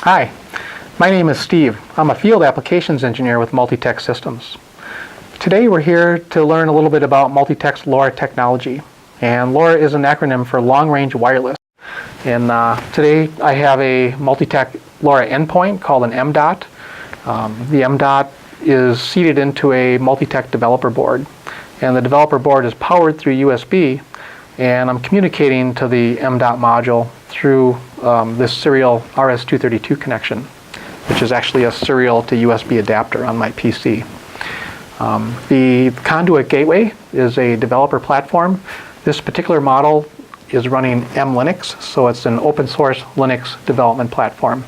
Hi, my name is Steve. I'm a field applications engineer with MultiConnect Systems. Today we're here to learn a little bit about MultiConnect LoRa Technology. And LoRa is an acronym for Long Range Wireless. And today I have a MultiConnect LoRa endpoint called an MDOT. The MDOT is seated into a MultiConnect developer board. And the developer board is powered through USB. And I'm communicating to the MDOT module through this serial RS-232 connection, which is actually a serial to USB adapter on my PC. The Conduit Gateway is a developer platform. This particular model is running mLinux, so it's an open source Linux development platform.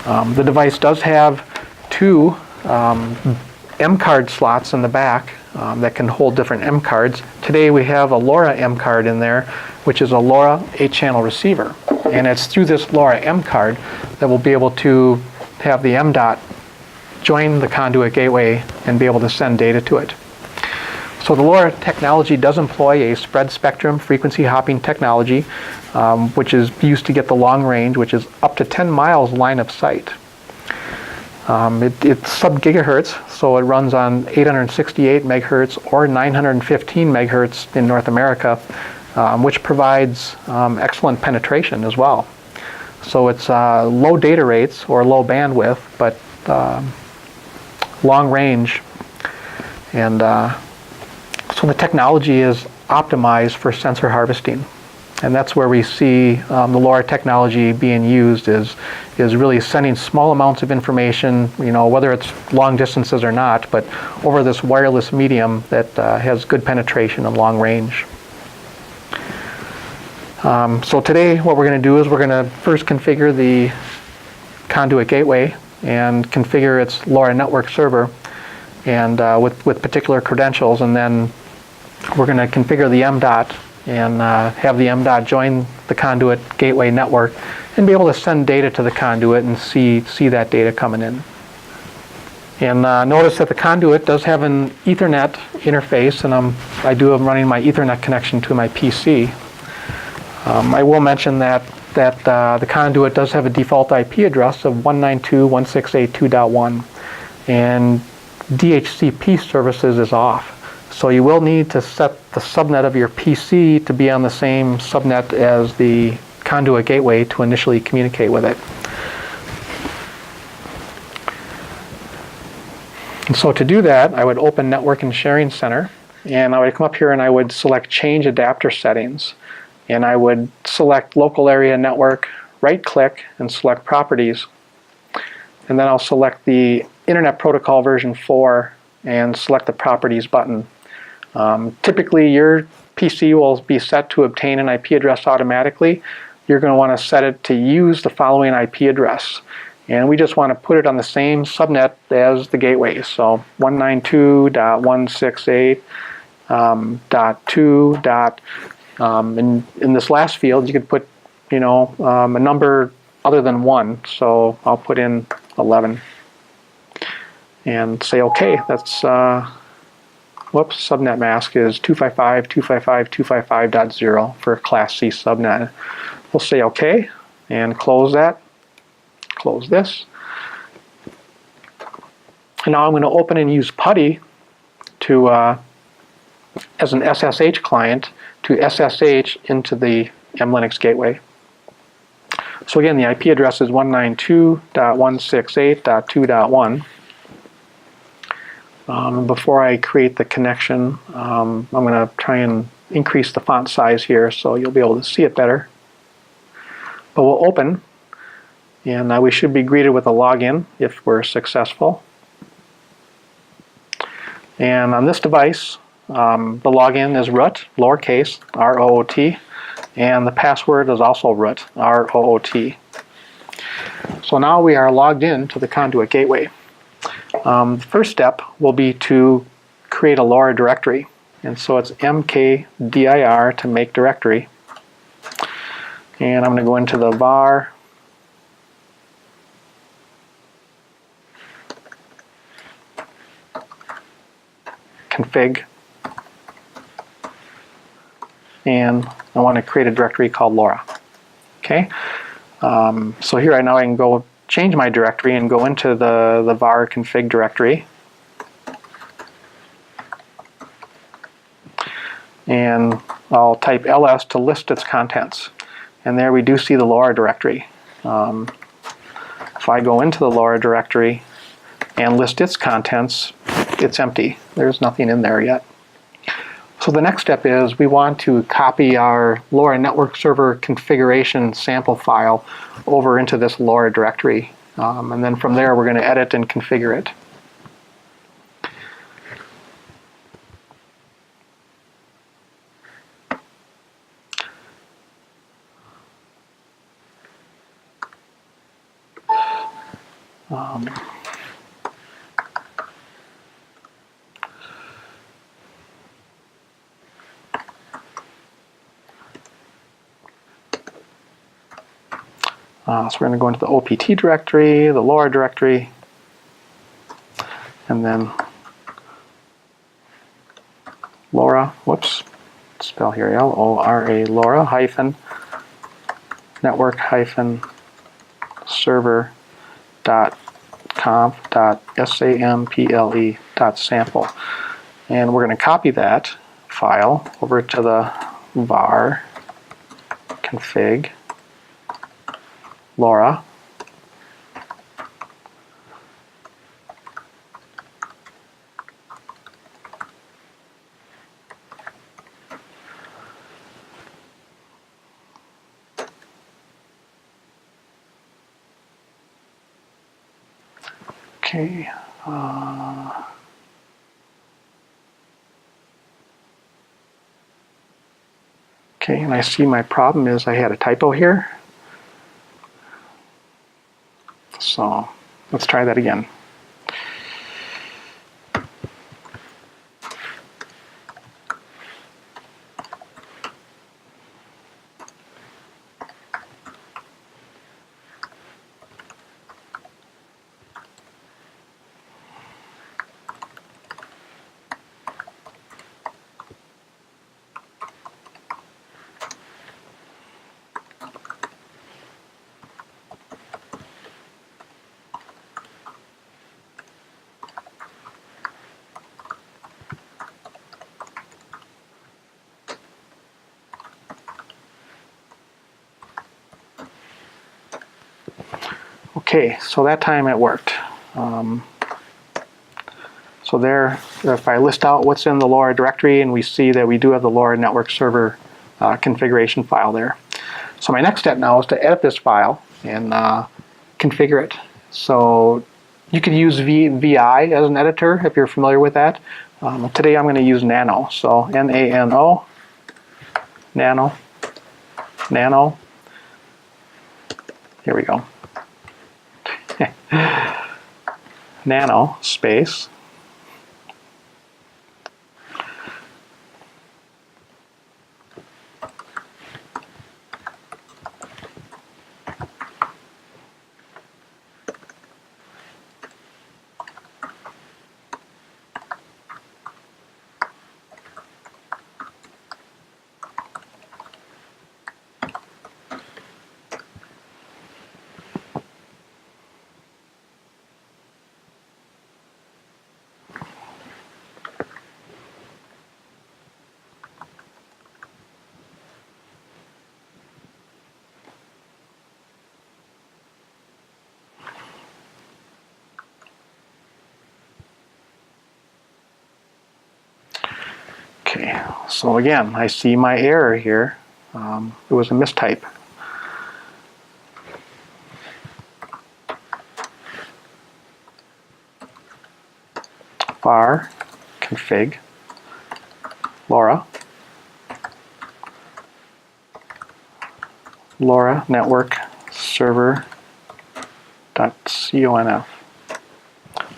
The device does have two M card slots in the back that can hold different M cards. Today we have a LoRa M card in there, which is a LoRa 8-channel receiver. And it's through this LoRa M card that we'll be able to have the MDOT join the Conduit Gateway and be able to send data to it. So the LoRa technology does employ a spread spectrum frequency hopping technology, which is used to get the long range, which is up to 10 miles line of sight. It's sub-gigahertz, so it runs on 868 megahertz or 915 megahertz in North America, which provides excellent penetration as well. So it's low data rates or low bandwidth, but long range. And so the technology is optimized for sensor harvesting. And that's where we see the LoRa technology being used is really sending small amounts of information, whether it's long distances or not, but over this wireless medium that has good penetration and long range. So today what we're going to do is we're going to first configure the Conduit Gateway and configure its LoRa network server and with particular credentials, and then we're going to configure the MDOT and have the MDOT join the Conduit Gateway network and be able to send data to the conduit and see that data coming in. And notice that the conduit does have an Ethernet interface, and I'm running my Ethernet connection to my PC. I will mention that the conduit does have a default IP address of 192.168.2.1, and DHCP services is off. So you will need to set the subnet of your PC to be on the same subnet as the Conduit Gateway to initially communicate with it. And so to do that, I would open Network and Sharing Center, and I would come up here and I would select Change Adapter Settings. And I would select Local Area Network, right-click, and select Properties. And then I'll select the Internet Protocol version 4 and select the Properties button. Typically, your PC will be set to obtain an IP address automatically. You're going to want to set it to use the following IP address. And we just want to put it on the same subnet as the gateway. So 192.168.2. In this last field, you could put, a number other than 1. So I'll put in 11 and say OK. That's subnet mask is 255.255.255.0 for Class C subnet. We'll say OK and close that. Close this. And now I'm going to open and use PuTTY to as an SSH client to SSH into the mLinux gateway. So again, the IP address is 192.168.2.1. Before I create the connection, I'm going to try and increase the font size here so you'll be able to see it better. But we'll open, and we should be greeted with a login if we're successful. And on this device, the login is root, lowercase, R-O-O-T, and the password is also root, R-O-O-T. So now we are logged in to the Conduit Gateway. The first step will be to create a LoRa directory. And so it's mkdir to make directory. And I'm going to go into the var config, and I want to create a directory called LoRa. Okay, so here right now I can go change my directory and go into the var config directory. And I'll type ls to list its contents. And there we do see the LoRa directory. If I go into the LoRa directory and list its contents, it's empty. There's nothing in there yet. So the next step is we want to copy our LoRa network server configuration sample file over into this LoRa directory. And then from there we're going to edit and configure it. So we're going to go into the OPT directory, the LoRa directory, and then LoRa, whoops, spell here, L-O-R-A, LoRa hyphen network hyphen server dot conf dot sample dot sample. And we're going to copy that file over to the var config LoRa. Okay. Okay, and I see my problem is I had a typo here. So let's try that again. Okay, so that time it worked. So there, if I list out what's in the LoRa directory, and we see that we do have the LoRa network server configuration file there. So my next step now is to edit this file and configure it. So you could use VI as an editor if you're familiar with that. Today I'm going to use Nano. So N-A-N-O, Nano, Nano. Here we go. Nano space Okay, so again, I see my error here. It was a mistype. Var config LoRa LoRa network server .conf.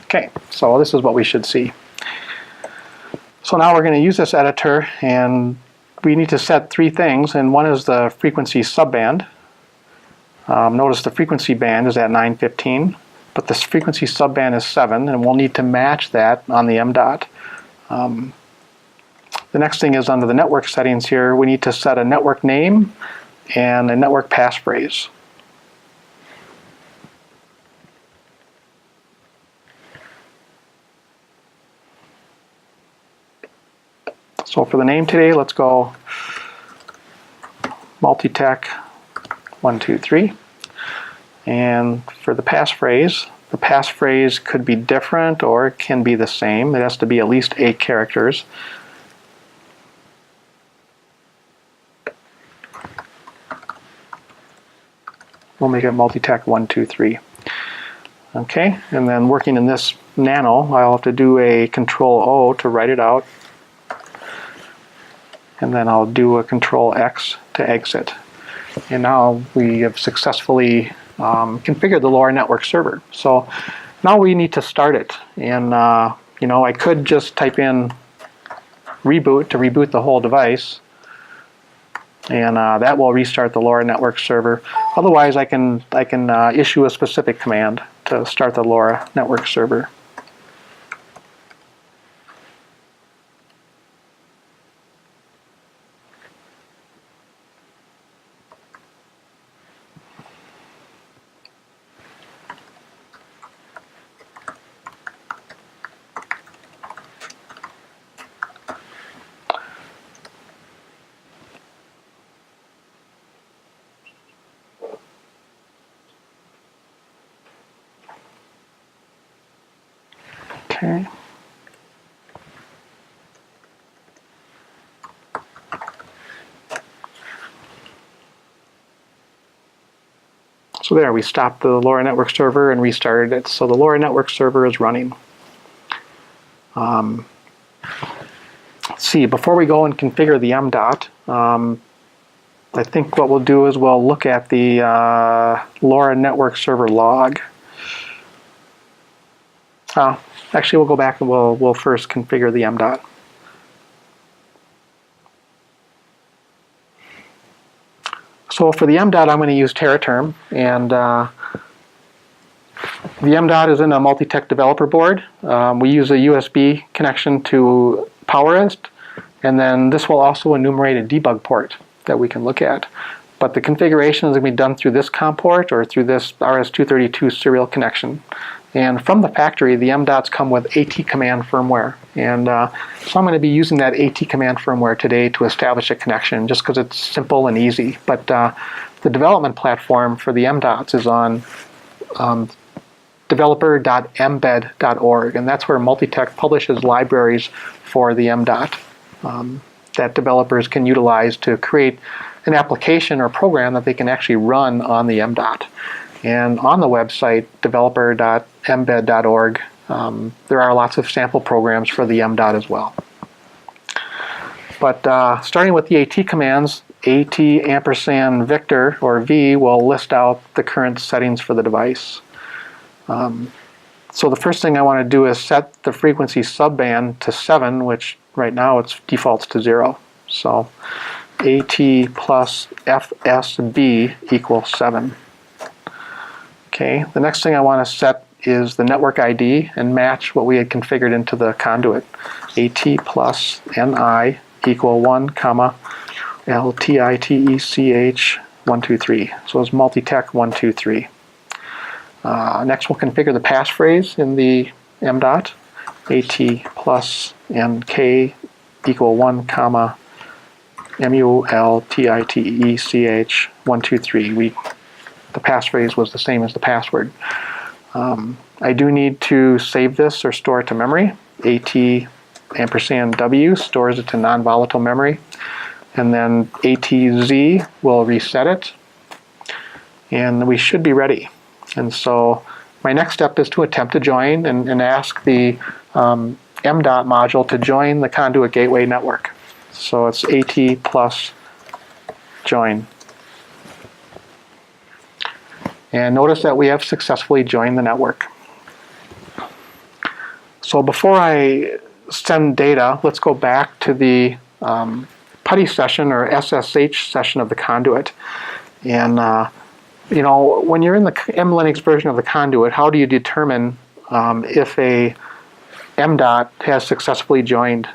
Okay, so this is what we should see. So now we're going to use this editor, and we need to set three things, and one is the frequency subband. Notice the frequency band is at 915, but this frequency subband is 7, and we'll need to match that on the MDOT. The next thing is under the network settings here, we need to set a network name and a network passphrase. So for the name today, let's go MultiTech 123. And for the passphrase could be different or it can be the same. It has to be at least 8 characters. We'll make it MultiTech 123. Okay, and then working in this nano, I'll have to do a Control-O to write it out. And then I'll do a Control-X to exit. And now we have successfully configured the LoRa network server. So now we need to start it. And you know, I could just type in reboot to reboot the whole device, and that will restart the LoRa network server. Otherwise, I can issue a specific command to start the LoRa network server. Okay. So there, we stopped the LoRa network server and restarted it. So the LoRa network server is running. Let's see, before we go and configure the MDOT, I think what we'll do is we'll look at the LoRa network server log. Actually, we'll go back and we'll first configure the MDOT. So for the MDOT, I'm going to use TerraTerm, and the MDOT is in a MultiTech developer board. We use a USB connection to PowerIst, and then this will also enumerate a debug port that we can look at. But the configuration is going to be done through this COM port or through this RS-232 serial connection. And from the factory, the MDOTs come with AT command firmware. And so I'm going to be using that AT command firmware today to establish a connection, just because it's simple and easy. But the development platform for the MDOTs is on developer.mbed.org, and that's where MultiTech publishes libraries for the MDOT that developers can utilize to create an application or program that they can actually run on the MDOT. And on the website, developer.mbed.org, there are lots of sample programs for the MDOT as well. But starting with the AT commands, AT ampersand Victor, or V, will list out the current settings for the device. So the first thing I want to do is set the frequency subband to 7, which right now it defaults to 0. So AT plus FSB equals 7. Okay, the next thing I want to set is the network ID and match what we had configured into the conduit. AT plus NI equal 1, comma, LTITECH 123. So it's MultiTech 123. Next we'll configure the passphrase in the MDOT. AT plus NK equal 1, comma, MULTITECH 123. The passphrase was the same as the password. I do need to save this or store it to memory. AT ampersand W stores it to non-volatile memory. And then ATZ will reset it. And we should be ready. And so my next step is to attempt to join and ask the MDOT module to join the conduit gateway network. So it's AT plus join. And notice that we have successfully joined the network. So before I send data, let's go back to the PuTTY session or SSH session of the conduit. And you know, when you're in the mLinux version of the conduit, how do you determine if a MDOT has successfully joined?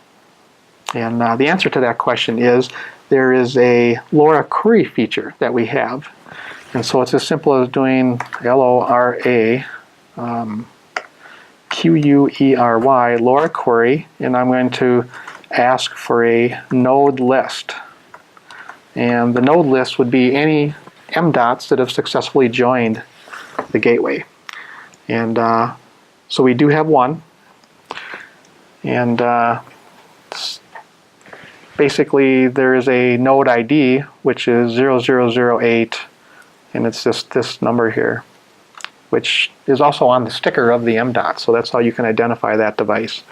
And the answer to that question is there is a LoRa query feature that we have. And so it's as simple as doing LoRa QUERY LoRa query, and I'm going to ask for a node list. And the node list would be any MDOTs that have successfully joined the gateway. And so we do have one. And basically there is a node ID, which is 0008, and it's this number here, which is also on the sticker of the MDOT, so that's how you can identify that device.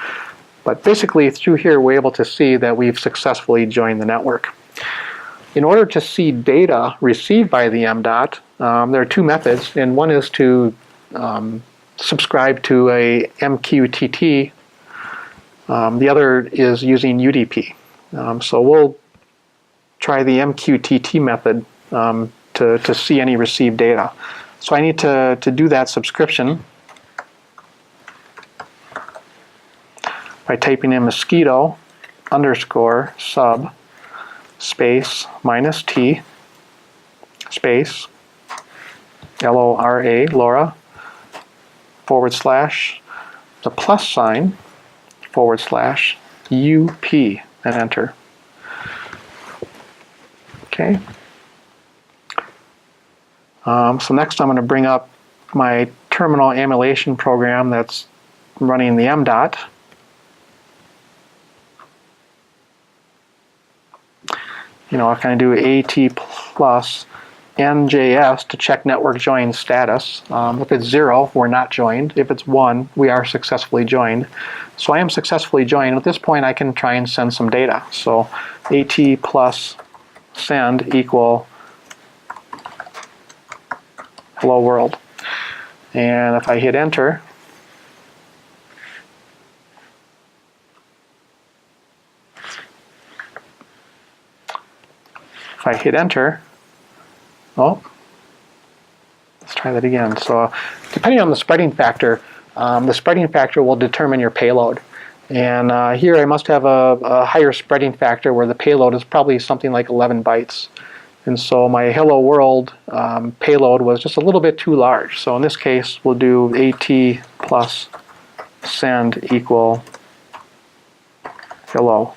But basically through here we're able to see that we've successfully joined the network. In order to see data received by the MDOT, there are two methods, and one is to subscribe to a MQTT. The other is using UDP. So we'll try the MQTT method to see any received data. So I need to do that subscription by typing in mosquito _ sub space -t space LORA, LoRa, / the plus sign / UP, and enter. Okay. So next I'm going to bring up my terminal emulation program that's running the MDOT. You know, I kind of do AT plus NJS to check network join status. If it's 0, we're not joined. If it's 1, we are successfully joined. So I am successfully joined. At this point, I can try and send some data. So AT plus send equal hello world. And if I hit enter, oh, let's try that again. So depending on the spreading factor will determine your payload. And here I must have a higher spreading factor where the payload is probably something like 11 bytes. And so my hello world payload was just a little bit too large. So in this case, we'll do AT plus send equal hello.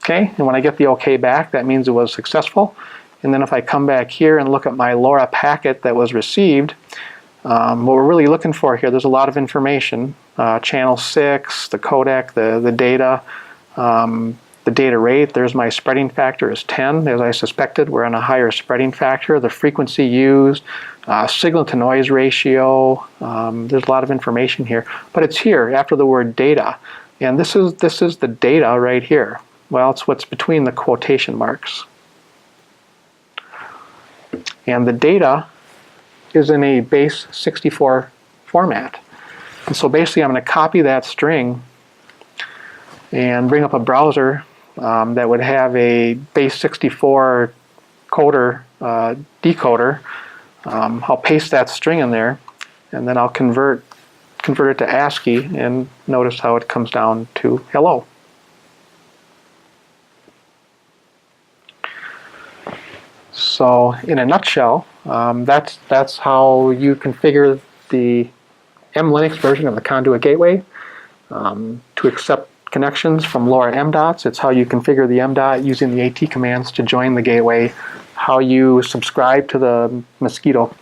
Okay, and when I get the OK back, that means it was successful. And then if I come back here and look at my LoRa packet that was received, what we're really looking for here, there's a lot of information. Channel 6, the codec, the data, the data rate. There's my spreading factor is 10. As I suspected, we're on a higher spreading factor. The frequency used, signal to noise ratio. There's a lot of information here. But it's here after the word data. And this is the data right here. Well, it's what's between the quotation marks. And the data is in a base 64 format. And so basically I'm going to copy that string and bring up a browser that would have a base 64 coder, decoder. I'll paste that string in there, and then I'll convert it to ASCII, and notice how it comes down to hello. So in a nutshell, that's how you configure the mLinux version of the Conduit Gateway to accept connections from LoRa MDOTs. It's how you configure the MDOT using the AT commands to join the gateway, how you subscribe to the Mosquito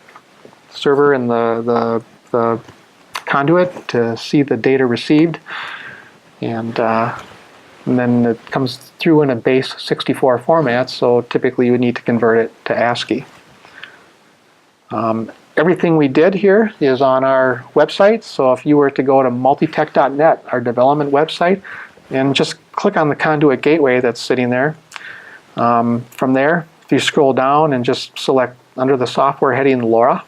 server and the conduit to see the data received, and then it comes through in a base 64 format, so typically you would need to convert it to ASCII. Everything we did here is on our website, so if you were to go to multitech.net, our development website, and just click on the Conduit Gateway that's sitting there. From there, if you scroll down and just select under the software heading LoRa,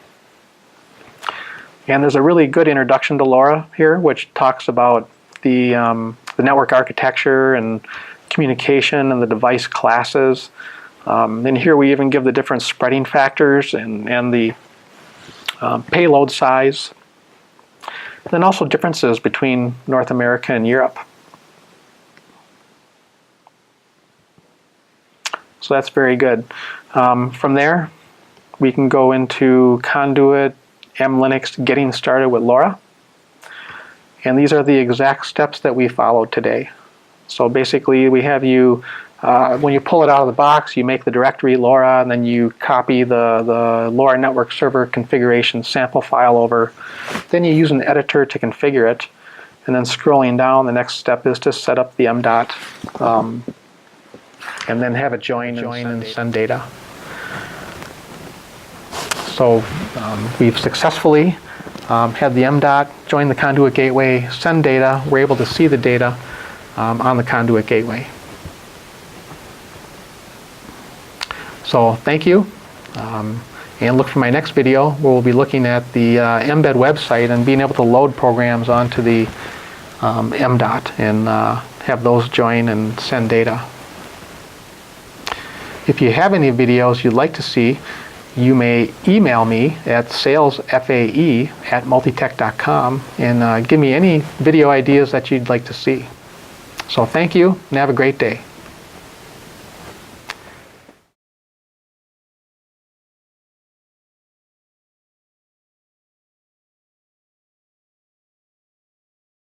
and there's a really good introduction to LoRa here, which talks about the network architecture and communication and the device classes. And here we even give the different spreading factors and the payload size. And then also differences between North America and Europe. So that's very good. From there, we can go into Conduit mLinux Getting Started with LoRa. And these are the exact steps that we followed today. So basically we have you, when you pull it out of the box, you make the directory LoRa, and then you copy the LoRa network server configuration sample file over. Then you use an editor to configure it. And then scrolling down, the next step is to set up the MDOT, and then have it join and send data. So we've successfully had the MDOT join the conduit gateway, send data. We're able to see the data on the conduit gateway. So thank you, and look for my next video where we'll be looking at the embed website and being able to load programs onto the MDOT and have those join and send data. If you have any videos you'd like to see, you may email me at salesfae@multitech.com and give me any video ideas that you'd like to see. So thank you and have a great day.